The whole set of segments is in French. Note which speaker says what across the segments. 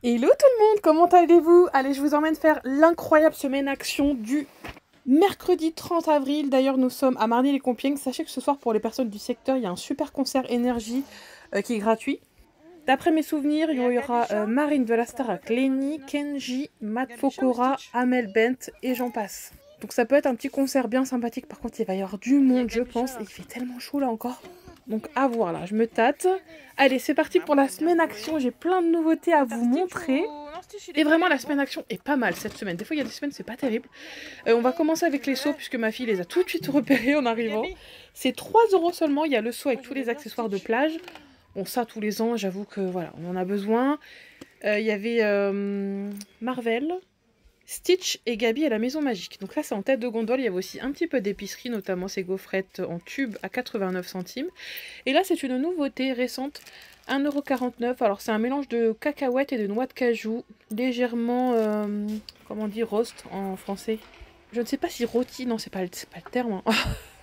Speaker 1: Hello tout le monde, comment allez-vous? Allez, je vous emmène faire l'incroyable semaine action du mercredi 30 avril. D'ailleurs, nous sommes à Marny-les-Compiègnes. Sachez que ce soir, pour les personnes du secteur, il y a un super concert énergie qui est gratuit. D'après mes souvenirs, il y aura Marine de la Starac, Lenny, Kenji, Matt Pokora, Amel Bent et j'en passe. Donc ça peut être un petit concert bien sympathique. Par contre, il va y avoir du monde, je pense. Et il fait tellement chaud là encore. Donc à voir là, je me tâte. Allez, c'est parti pour la semaine action. J'ai plein de nouveautés à vous montrer. Et vraiment, la semaine action est pas mal cette semaine. Des fois, il y a des semaines, c'est pas terrible. On va commencer avec les seaux, puisque ma fille les a tout de suite repérés en arrivant. C'est 3 € seulement. Il y a le seau avec tous les accessoires de plage. Bon, ça, tous les ans, j'avoue que voilà, on en a besoin. Il y avait Marvel, Stitch et Gabi à la Maison Magique. Donc là, c'est en tête de gondole. Il y avait aussi un petit peu d'épicerie, notamment ces gaufrettes en tube à 89 centimes. Et là, c'est une nouveauté récente. 1,49 €. Alors, c'est un mélange de cacahuètes et de noix de cajou. Légèrement, comment on dit, roast en français. Je ne sais pas si rôti, non, c'est pas le terme. Hein.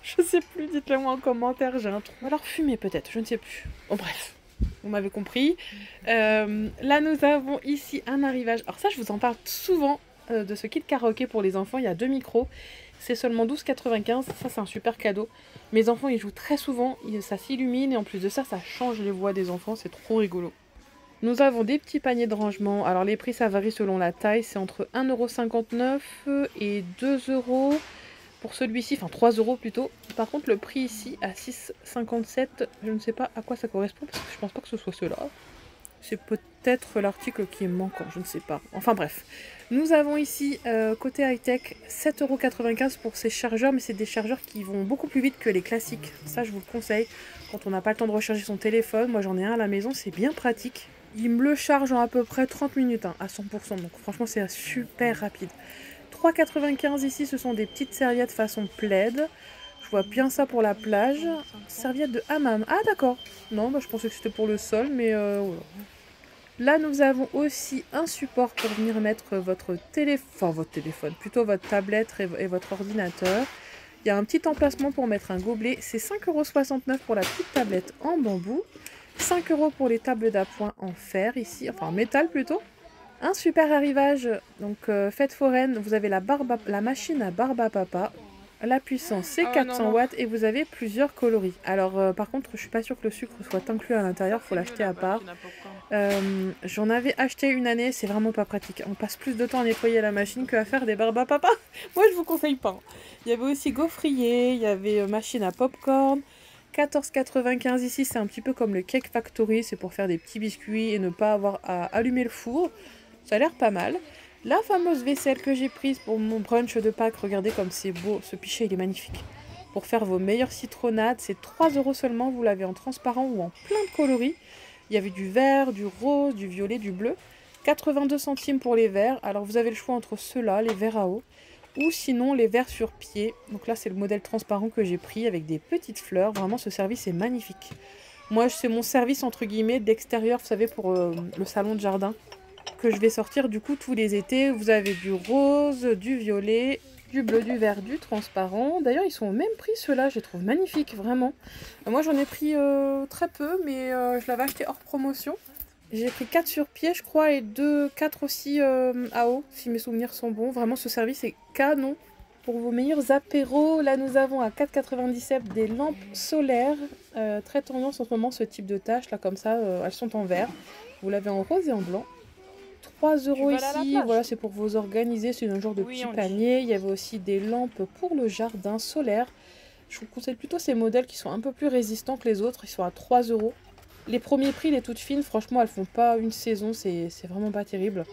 Speaker 1: Je sais plus, dites-le moi en commentaire, j'ai un trou. Ou alors fumé peut-être, je ne sais plus. Bon bref, vous m'avez compris. Là nous avons ici un arrivage. Alors ça je vous en parle souvent de ce kit karaoké pour les enfants. Il y a 2 micros. C'est seulement 12,95 €. Ça c'est un super cadeau. Mes enfants ils jouent très souvent, ça s'illumine et en plus de ça, ça change les voix des enfants. C'est trop rigolo. Nous avons des petits paniers de rangement. Alors les prix ça varie selon la taille. C'est entre 1,59 € et 2 € pour celui-ci, enfin 3 € plutôt. Par contre le prix ici à 6,57 €, je ne sais pas à quoi ça correspond parce que je pense pas que ce soit cela. C'est peut-être l'article qui est manquant, je ne sais pas. Enfin bref. Nous avons ici côté high-tech 7,95 € pour ces chargeurs, mais c'est des chargeurs qui vont beaucoup plus vite que les classiques. Ça je vous le conseille quand on n'a pas le temps de recharger son téléphone. Moi j'en ai un à la maison, c'est bien pratique. Il me le charge en à peu près 30 minutes hein, à 100%, donc franchement c'est super rapide. 3,95 € ici, ce sont des petites serviettes façon plaid. Je vois bien ça pour la plage. Serviette de hammam. Ah d'accord. Non, bah, je pensais que c'était pour le sol, mais voilà. Là, nous avons aussi un support pour venir mettre votre téléphone, plutôt votre tablette et votre ordinateur. Il y a un petit emplacement pour mettre un gobelet. C'est 5,69 € pour la petite tablette en bambou. 5 € pour les tables d'appoint en fer ici, enfin en métal plutôt. Un super arrivage, donc fête foraine, vous avez la machine à barbe à papa. La puissance c'est 400 watts et vous avez plusieurs coloris. Alors par contre je suis pas sûre que le sucre soit inclus à l'intérieur, faut l'acheter à part. J'en avais acheté une année, c'est vraiment pas pratique. On passe plus de temps à nettoyer la machine qu'à faire des barbes à papa. Moi je vous conseille pas. Il y avait aussi gaufrier, il y avait machine à popcorn. 14,95 € ici, c'est un petit peu comme le Cake Factory, c'est pour faire des petits biscuits et ne pas avoir à allumer le four. Ça a l'air pas mal. La fameuse vaisselle que j'ai prise pour mon brunch de Pâques, regardez comme c'est beau, ce pichet il est magnifique. Pour faire vos meilleures citronnades, c'est 3 € seulement, vous l'avez en transparent ou en plein de coloris. Il y avait du vert, du rose, du violet, du bleu. 82 centimes pour les verres, alors vous avez le choix entre ceux-là, les verres à eau, ou sinon les verres sur pied. Donc là c'est le modèle transparent que j'ai pris avec des petites fleurs, vraiment ce service est magnifique. Moi c'est mon service entre guillemets d'extérieur, vous savez pour le salon de jardin que je vais sortir du coup tous les étés. Vous avez du rose, du violet, du bleu, du vert, du transparent. D'ailleurs ils sont au même prix ceux-là, je les trouve magnifiques vraiment. Moi j'en ai pris très peu mais je l'avais acheté hors promotion. J'ai pris 4 sur pied je crois et 4 aussi à eau si mes souvenirs sont bons. Vraiment ce service est canon. Pour vos meilleurs apéros, là nous avons à 4,97 € des lampes solaires. Très tendance en ce moment ce type de tâches là comme ça, elles sont en vert. Vous l'avez en rose et en blanc. 3 € ici, voilà c'est pour vous organiser, c'est un genre de petit panier. Il y avait aussi des lampes pour le jardin solaire. Je vous conseille plutôt ces modèles qui sont un peu plus résistants que les autres, ils sont à 3 €. Les premiers prix, les toutes fines, franchement elles font pas une saison, c'est vraiment pas terrible.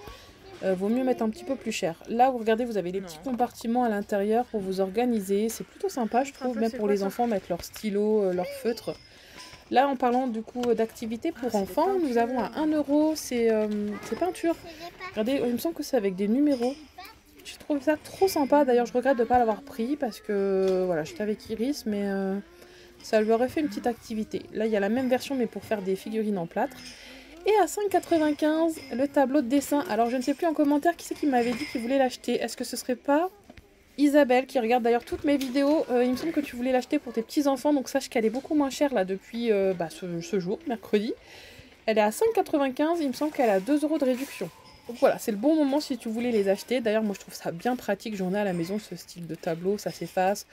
Speaker 1: Vaut mieux mettre un petit peu plus cher. Là vous regardez, vous avez des petits compartiments à l'intérieur pour vous organiser, c'est plutôt sympa je trouve, même pour les enfants, mettre leurs stylos, leurs feutres. Là, en parlant du coup d'activités pour enfants, nous avons à 1 €, c'est peinture. Regardez, il me semble que c'est avec des numéros. Je trouve ça trop sympa. D'ailleurs, je regrette de ne pas l'avoir pris parce que voilà, j'étais avec Iris, mais ça lui aurait fait une petite activité. Là, il y a la même version, mais pour faire des figurines en plâtre. Et à 5,95 € le tableau de dessin. Alors, je ne sais plus en commentaire qui c'est qui m'avait dit qu'il voulait l'acheter. Est-ce que ce serait pas Isabelle, qui regarde d'ailleurs toutes mes vidéos, il me semble que tu voulais l'acheter pour tes petits-enfants, donc sache qu'elle est beaucoup moins chère là depuis ce jour, mercredi. Elle est à 5,95 €, il me semble qu'elle a 2 € de réduction. Donc voilà, c'est le bon moment si tu voulais les acheter. D'ailleurs, moi je trouve ça bien pratique, j'en ai à la maison ce style de tableau, ça s'efface.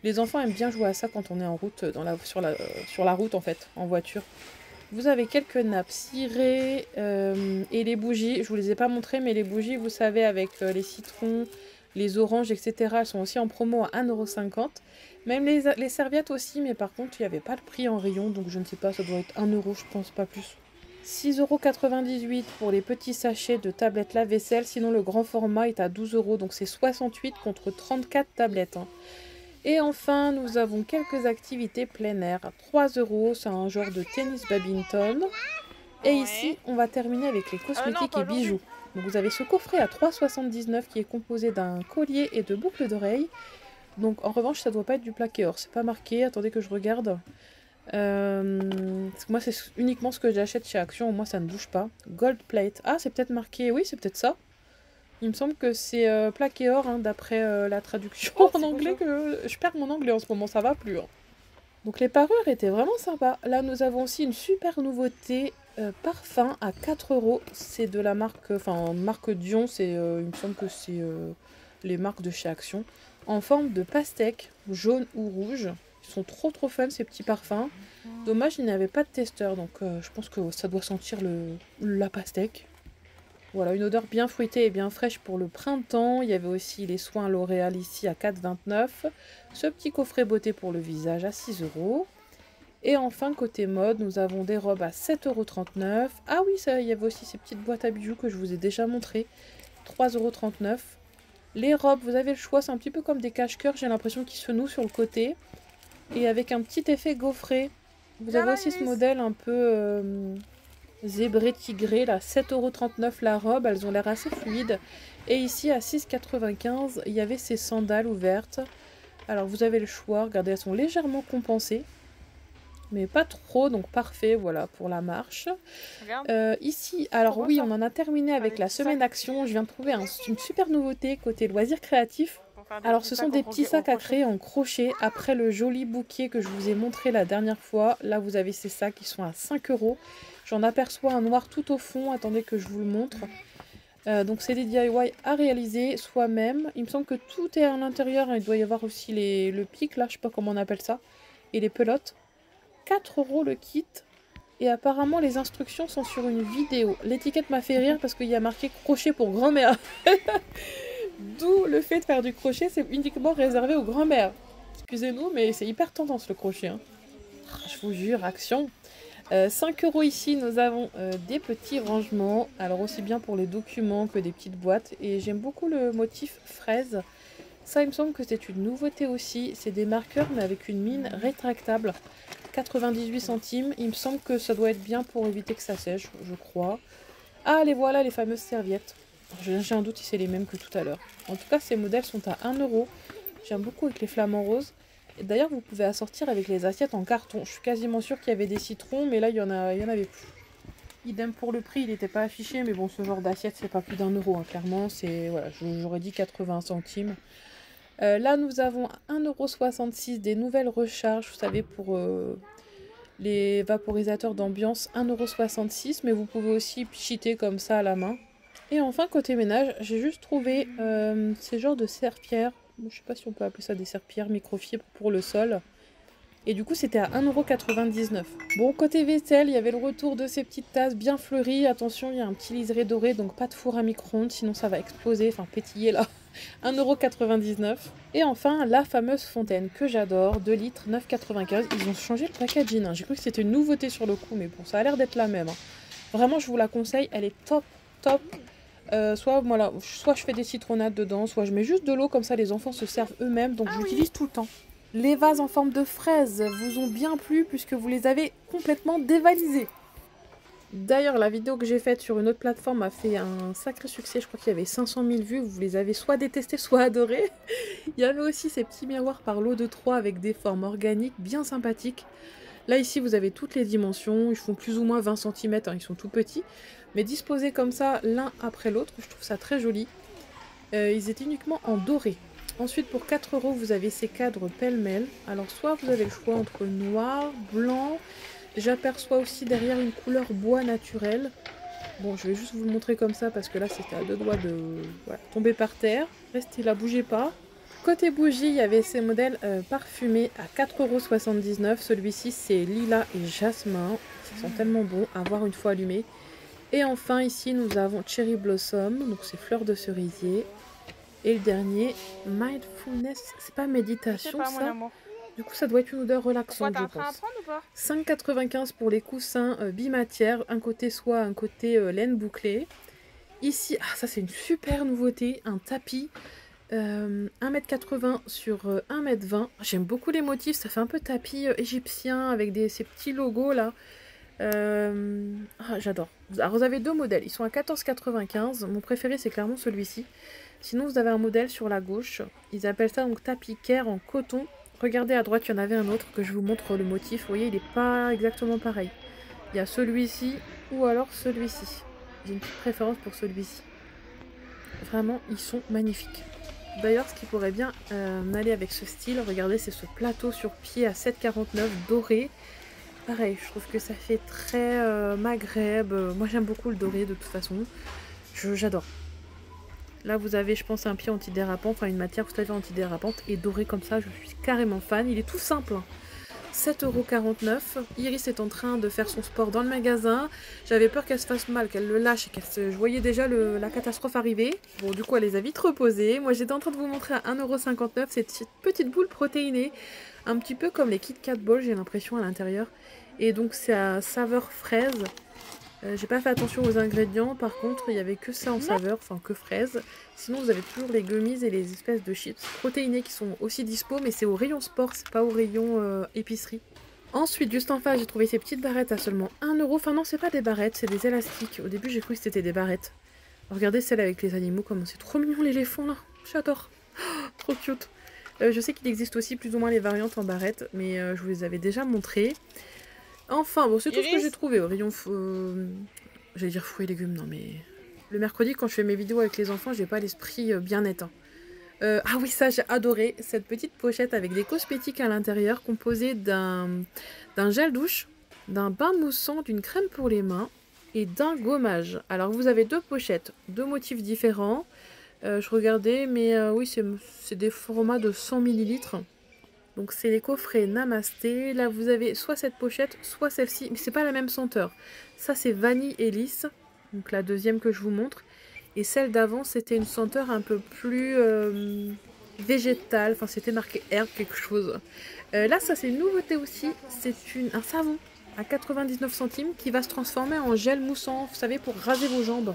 Speaker 1: Les enfants aiment bien jouer à ça quand on est en route, sur la route en fait, en voiture. Vous avez quelques nappes cirées et les bougies. Je vous les ai pas montrées, mais les bougies, vous savez, avec les citrons, les oranges, etc. Elles sont aussi en promo à 1,50 €. Même les serviettes aussi, mais par contre, il n'y avait pas le prix en rayon, donc je ne sais pas, ça doit être 1 €, je pense, pas plus. 6,98 € pour les petits sachets de tablettes lave-vaisselle, sinon le grand format est à 12 €, donc c'est 68 contre 34 tablettes. Hein. Et enfin, nous avons quelques activités plein air à 3 €, c'est un genre de tennis badminton. Et ici, on va terminer avec les cosmétiques et bijoux. Donc vous avez ce coffret à 3,79 € qui est composé d'un collier et de boucles d'oreilles. Donc en revanche, ça doit pas être du plaqué or, c'est pas marqué, attendez que je regarde. Moi, c'est uniquement ce que j'achète chez Action, au moins ça ne bouge pas. Gold plate, ah c'est peut-être marqué, oui c'est peut-être ça. Il me semble que c'est plaqué or, hein, d'après la traduction en anglais, que je perds mon anglais en ce moment, ça va plus. Hein. Donc les parures étaient vraiment sympas. Là, nous avons aussi une super nouveauté, parfum à 4 €. C'est de la marque, marque Dion, il me semble que c'est les marques de chez Action. En forme de pastèque, jaune ou rouge. Ils sont trop fun ces petits parfums. Dommage, il n'y avait pas de testeur, donc je pense que ça doit sentir la pastèque. Voilà, une odeur bien fruitée et bien fraîche pour le printemps. Il y avait aussi les soins L'Oréal ici à 4,29 €. Ce petit coffret beauté pour le visage à 6 €. Et enfin, côté mode, nous avons des robes à 7,39 €. Ah oui, il y avait aussi ces petites boîtes à bijoux que je vous ai déjà montrées. 3,39 €. Les robes, vous avez le choix, c'est un petit peu comme des cache-cœurs, j'ai l'impression qu'ils se nouent sur le côté. Et avec un petit effet gaufré. Vous avez aussi ce modèle un peu zébré tigré, là, 7,39 € la robe, elles ont l'air assez fluides. Et ici, à 6,95 €, il y avait ces sandales ouvertes. Alors vous avez le choix, regardez, elles sont légèrement compensées. Mais pas trop, donc parfait, voilà, pour la marche. Ici, alors oui, on en a terminé avec la semaine action. Je viens de trouver une super nouveauté côté loisirs créatifs. Alors ce sont des petits sacs à créer en crochet. Après le joli bouquet que je vous ai montré la dernière fois, là vous avez ces sacs qui sont à 5 €. J'en aperçois un noir tout au fond, attendez que je vous le montre. Donc c'est des DIY à réaliser soi-même. Il me semble que tout est à l'intérieur, il doit y avoir aussi le pic là, je sais pas comment on appelle ça, et les pelotes. 4 € le kit. Et apparemment les instructions sont sur une vidéo. L'étiquette m'a fait rire parce qu'il y a marqué crochet pour grand-mère. D'où le fait de faire du crochet, c'est uniquement réservé aux grand-mères. Excusez-nous, mais c'est hyper tendance le crochet. Hein. Je vous jure, Action. 5 € ici, nous avons des petits rangements. Alors aussi bien pour les documents que des petites boîtes. Et j'aime beaucoup le motif fraise. Ça, il me semble que c'est une nouveauté aussi. C'est des marqueurs, mais avec une mine rétractable. 98 centimes. Il me semble que ça doit être bien pour éviter que ça sèche, je crois. Ah, les voilà, les fameuses serviettes. J'ai un doute si c'est les mêmes que tout à l'heure. En tout cas, ces modèles sont à 1 €. J'aime beaucoup avec les flamants roses. Et d'ailleurs, vous pouvez assortir avec les assiettes en carton. Je suis quasiment sûre qu'il y avait des citrons, mais là, il y en avait plus. Idem pour le prix, il n'était pas affiché, mais bon, ce genre d'assiette, c'est pas plus d'1 €, hein, clairement. Voilà, j'aurais dit 80 centimes. Là, nous avons 1,66 € des nouvelles recharges, vous savez, pour les vaporisateurs d'ambiance, 1,66 €, mais vous pouvez aussi pchiter comme ça à la main. Et enfin, côté ménage, j'ai juste trouvé ces genres de serpillères. Je sais pas si on peut appeler ça des serpillères microfibres pour le sol. Et du coup, c'était à 1,99 €. Bon, côté vaisselle, il y avait le retour de ces petites tasses bien fleuries. Attention, il y a un petit liseré doré, donc pas de four à micro-ondes, sinon ça va exploser, enfin pétiller là. 1,99 €. Et enfin, la fameuse fontaine que j'adore, 2 litres, 9,95 €. Ils ont changé le packaging, hein. J'ai cru que c'était une nouveauté sur le coup, mais bon, ça a l'air d'être la même. Hein. Vraiment, je vous la conseille, elle est top. Soit je fais des citronnades dedans, soit je mets juste de l'eau, comme ça les enfants se servent eux-mêmes, donc j'utilise tout le temps. Les vases en forme de fraises vous ont bien plu puisque vous les avez complètement dévalisés. D'ailleurs, la vidéo que j'ai faite sur une autre plateforme a fait un sacré succès. Je crois qu'il y avait 500 000 vues. Vous les avez soit détestés, soit adorés. Il y avait aussi ces petits miroirs par lot de 3 avec des formes organiques bien sympathiques. Là, ici, vous avez toutes les dimensions. Ils font plus ou moins 20 cm. Hein, ils sont tout petits. Mais disposés comme ça, l'un après l'autre, je trouve ça très joli. Ils étaient uniquement en doré. Ensuite, pour 4 €, vous avez ces cadres pêle-mêle. Alors, soit vous avez le choix entre noir, blanc, J'aperçois aussi derrière une couleur bois naturel. Bon, je vais juste vous le montrer comme ça parce que là, c'était à deux doigts de voilà, tomber par terre. Restez là, bougez pas. Côté bougie, il y avait ces modèles parfumés à 4,79 €. Celui-ci, c'est lilas et jasmin. Ils sont tellement bons à voir une fois allumés. Et enfin, ici, nous avons Cherry Blossom, donc c'est fleurs de cerisier. Et le dernier, Mindfulness, c'est pas méditation,
Speaker 2: pas,
Speaker 1: ça. Du coup, ça doit être une odeur relaxante, je pense. 5,95 € pour les coussins bimatières, un côté soie, un côté laine bouclée. Ici, ah, ça c'est une super nouveauté, un tapis 1,80 m sur 1,20 m. J'aime beaucoup les motifs, ça fait un peu tapis égyptien avec ces petits logos là. Ah, j'adore. Alors vous avez deux modèles, ils sont à 14,95 €. Mon préféré c'est clairement celui-ci. Sinon vous avez un modèle sur la gauche, ils appellent ça donc tapis care en coton. Regardez à droite, il y en avait un autre que je vous montre le motif. Vous voyez, il n'est pas exactement pareil. Il y a celui-ci ou alors celui-ci. J'ai une petite préférence pour celui-ci. Vraiment, ils sont magnifiques. D'ailleurs, ce qui pourrait bien aller avec ce style, regardez, c'est ce plateau sur pied à 7,49 € doré. Pareil, je trouve que ça fait très Maghreb. Moi, j'aime beaucoup le doré de toute façon. J'adore. Là, vous avez, je pense, un pied antidérapant, enfin une matière tout à fait antidérapante. Et doré comme ça, je suis carrément fan. Il est tout simple. 7,49 €. Iris est en train de faire son sport dans le magasin. J'avais peur qu'elle se fasse mal, qu'elle le lâche et qu'elle se... Je voyais déjà la catastrophe arriver. Bon, du coup, elle les a vite reposées. Moi, j'étais en train de vous montrer à 1,59 € cette petite boule protéinée. Un petit peu comme les Kit Kat Balls, j'ai l'impression, à l'intérieur. Et donc, c'est à saveur fraise. J'ai pas fait attention aux ingrédients, par contre il y avait que ça en saveur, enfin que fraise. Sinon vous avez toujours les gummies et les espèces de chips protéinés qui sont aussi dispo, mais c'est au rayon sport, c'est pas au rayon épicerie. Ensuite, juste en face, j'ai trouvé ces petites barrettes à seulement 1 €. Enfin non, c'est pas des barrettes, c'est des élastiques. Au début j'ai cru que c'était des barrettes. Regardez celle avec les animaux, comment c'est trop mignon les éléphants là, j'adore. Oh, trop cute. Je sais qu'il existe aussi plus ou moins les variantes en barrettes, mais je vous les avais déjà montrées. Enfin, bon, c'est tout ce que j'ai trouvé au rayon... J'allais dire fruits et légumes, non mais... Le mercredi, quand je fais mes vidéos avec les enfants, j'ai pas l'esprit bien net. Hein. Ah oui, ça, j'ai adoré. Cette petite pochette avec des cosmétiques à l'intérieur, composée d'un gel douche, d'un bain moussant, d'une crème pour les mains et d'un gommage. Alors, vous avez deux pochettes, deux motifs différents. Je regardais, mais oui, c'est des formats de 100 ml. Donc c'est les coffrets Namasté. Là vous avez soit cette pochette, soit celle-ci. Mais c'est pas la même senteur. Ça c'est vanille et lisse. Donc la deuxième que je vous montre. Et celle d'avant c'était une senteur un peu plus végétale. Enfin c'était marqué herbe quelque chose. Là ça c'est une nouveauté aussi. C'est un savon à 99 centimes qui va se transformer en gel moussant. Vous savez, pour raser vos jambes.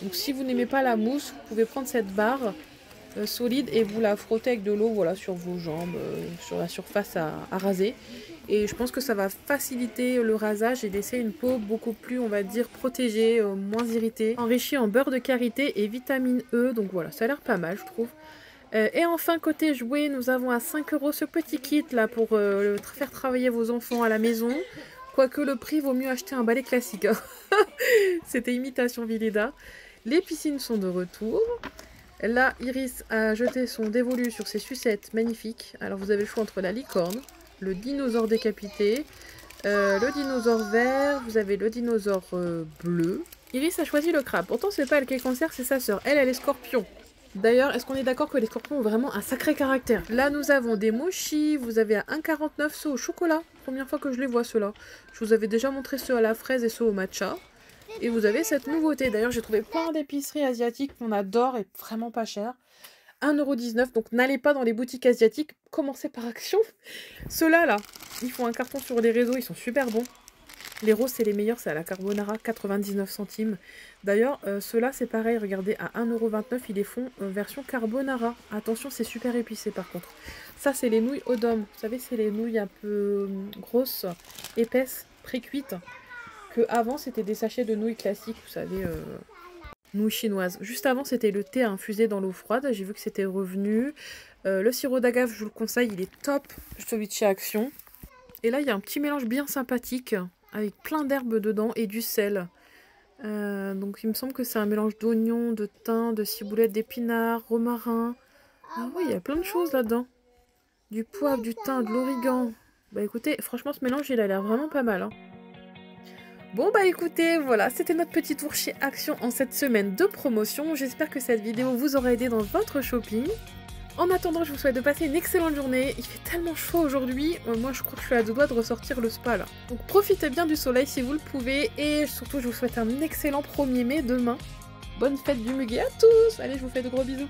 Speaker 1: Donc si vous n'aimez pas la mousse, vous pouvez prendre cette barre solide et vous la frottez avec de l'eau, voilà, sur vos jambes, sur la surface à raser. Et je pense que ça va faciliter le rasage et laisser une peau beaucoup plus, on va dire, protégée, moins irritée. Enrichi en beurre de karité et vitamine E, donc voilà, ça a l'air pas mal, je trouve. Et enfin, côté jouets, nous avons à 5 € ce petit kit là pour faire travailler vos enfants à la maison. Quoique le prix, vaut mieux acheter un balai classique. Hein. C'était imitation Vileda. Les piscines sont de retour. Là, Iris a jeté son dévolu sur ses sucettes magnifiques. Alors, vous avez le choix entre la licorne, le dinosaure décapité, le dinosaure vert, vous avez le dinosaure bleu. Iris a choisi le crabe. Pourtant, c'est pas elle qui est cancer, c'est sa sœur. Elle est scorpion. D'ailleurs, est-ce qu'on est d'accord que les scorpions ont vraiment un sacré caractère? Là, nous avons des mochis. Vous avez à 1,49 € ceux au chocolat. Première fois que je les vois, ceux-là. Je vous avais déjà montré ceux à la fraise et ceux au matcha. Et vous avez cette nouveauté. D'ailleurs, j'ai trouvé plein d'épiceries asiatiques qu'on adore et vraiment pas cher. 1,19 €. Donc, n'allez pas dans les boutiques asiatiques. Commencez par Action. Ceux-là, là, ils font un carton sur les réseaux. Ils sont super bons. Les roses, c'est les meilleurs. C'est à la carbonara, 99 centimes. D'ailleurs, ceux-là, c'est pareil. Regardez, à 1,29 €, ils les font version carbonara. Attention, c'est super épicé par contre. Ça, c'est les nouilles Odom. Vous savez, c'est les nouilles un peu grosses, épaisses, pré-cuites. Que avant c'était des sachets de nouilles classiques, vous savez, nouilles chinoises. Juste avant, c'était le thé à infuser dans l'eau froide. J'ai vu que c'était revenu. Le sirop d'agave, je vous le conseille, il est top. Celui de chez Action. Et là, il y a un petit mélange bien sympathique avec plein d'herbes dedans et du sel. Donc, il me semble que c'est un mélange d'oignons, de thym, de ciboulette, d'épinards, romarin. Ah oui, il y a plein de choses là-dedans. Du poivre, du thym, de l'origan. Bah écoutez, franchement ce mélange il a l'air vraiment pas mal, hein. Bon bah écoutez, voilà, c'était notre petit tour chez Action en cette semaine de promotion. J'espère que cette vidéo vous aura aidé dans votre shopping. En attendant, je vous souhaite de passer une excellente journée. Il fait tellement chaud aujourd'hui. Moi, je crois que je suis à deux doigts de ressortir le spa là. Donc profitez bien du soleil si vous le pouvez. Et surtout, je vous souhaite un excellent 1er mai demain. Bonne fête du muguet à tous. Allez, je vous fais de gros bisous.